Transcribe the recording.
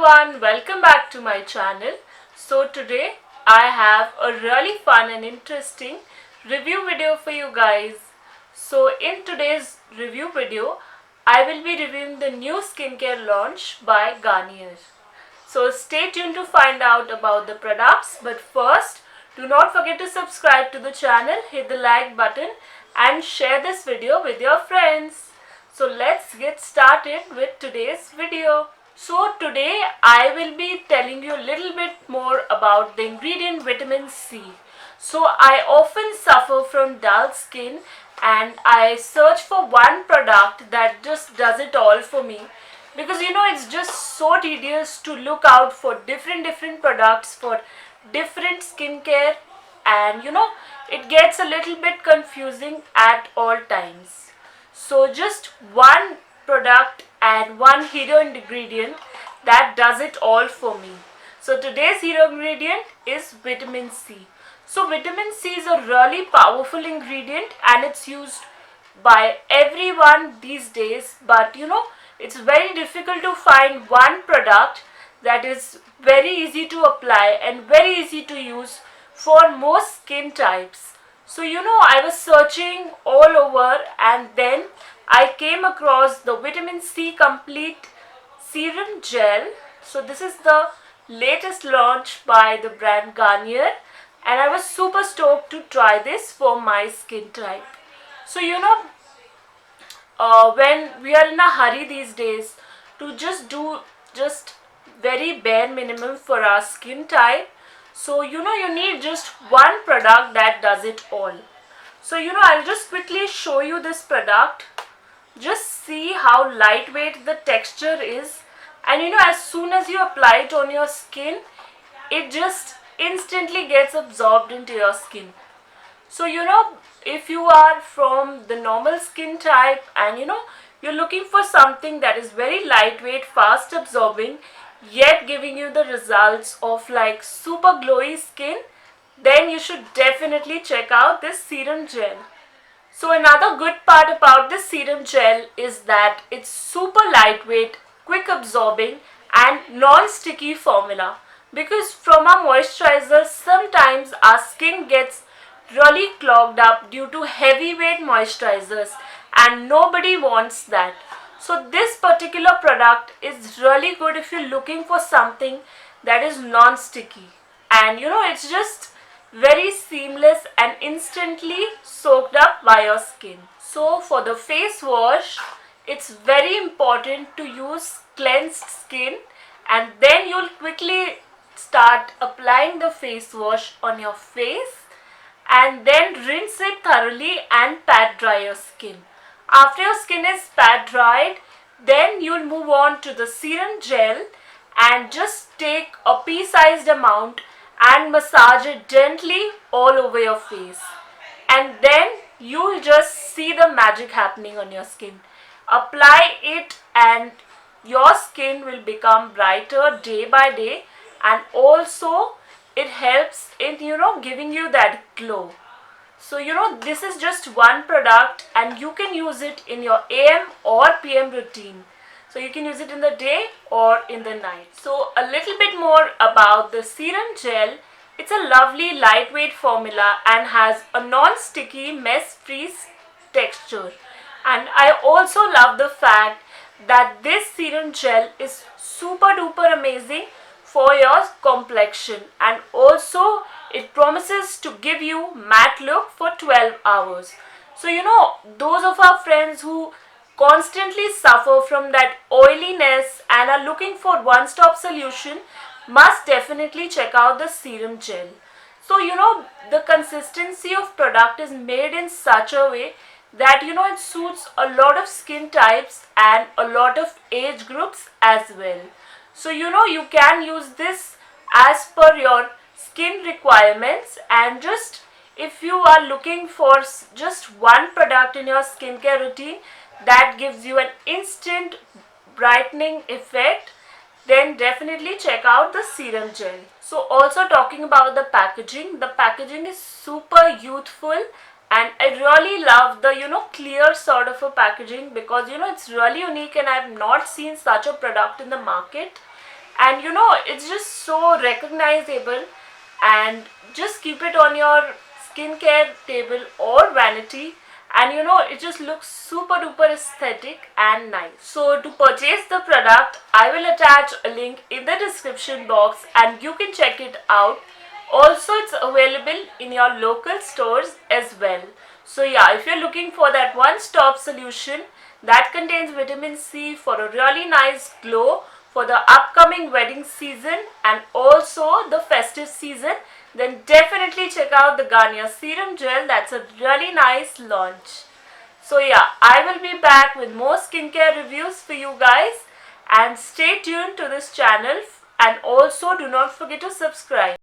everyone, welcome back to my channel. So today I have a really fun and interesting review video for you guys. So in today's review video, I will be reviewing the new skincare launch by Garnier. So stay tuned to find out about the products, but first do not forget to subscribe to the channel, hit the like button and share this video with your friends. So let's get started with today's video. So today I will be telling you a little bit more about the ingredient vitamin C. So I often suffer from dull skin and I search for one product that just does it all for me, because it's just so tedious to look out for different products for different skincare, and it gets a little bit confusing at all times. So just one product and one hero ingredient that does it all for me. So today's hero ingredient is vitamin C. So vitamin C is a really powerful ingredient and it's used by everyone these days, but it's very difficult to find one product that is very easy to apply and very easy to use for most skin types. So I was searching all over and then I came across the vitamin C complete serum gel. So this is the latest launch by the brand Garnier and I was super stoked to try this for my skin type. So when we are in a hurry these days to just do very bare minimum for our skin type, so you need just one product that does it all. So I'll just quickly show you this product. Just see how lightweight the texture is, and as soon as you apply it on your skin, it just instantly gets absorbed into your skin. So if you are from the normal skin type and you're looking for something that is very lightweight, fast absorbing, yet giving you the results of like super glowy skin, then you should definitely check out this serum gel. So another good part about this serum gel is that it's super lightweight, quick absorbing and non-sticky formula, because from our moisturizers sometimes our skin gets really clogged up due to heavyweight moisturizers and nobody wants that. So this particular product is really good if you're looking for something that is non-sticky, and it's just very seamless and instantly soaked up by your skin. So for the face wash, it's very important to use cleansed skin and then you'll quickly start applying the face wash on your face and then rinse it thoroughly and pat dry your skin. After your skin is pat dried, then you'll move on to the serum gel and just take a pea-sized amount and massage it gently all over your face, and then you'll just see the magic happening on your skin. Apply it and your skin will become brighter day by day, and also it helps in giving you that glow. So this is just one product and you can use it in your AM or PM routine. So you can use it in the day or in the night. So a little bit more about the serum gel. It's a lovely lightweight formula and has a non-sticky, mess-free texture. And I also love the fact that this serum gel is super duper amazing for your complexion, and also it promises to give you matte look for 12 hours. So those of our friends who constantly suffer from that oiliness and are looking for one-stop solution must definitely check out the serum gel. So the consistency of product is made in such a way that it suits a lot of skin types and a lot of age groups as well. So you can use this as per your skin requirements, and just if you are looking for just one product in your skincare routine that gives you an instant brightening effect, then definitely check out the serum gel. So also talking about the packaging is super youthful and I really love the clear sort of a packaging, because it's really unique and I have not seen such a product in the market. and it's just so recognizable, and just keep it on your skincare table or vanity, and it just looks super duper aesthetic and nice. So to purchase the product, I will attach a link in the description box and you can check it out. Also, it's available in your local stores as well. So yeah, if you're looking for that one-stop solution that contains vitamin C for a really nice glow for the upcoming wedding season and also the festive season, then definitely check out the Garnier Serum Gel. That's a really nice launch. So yeah, I will be back with more skincare reviews for you guys, and stay tuned to this channel, and also do not forget to subscribe.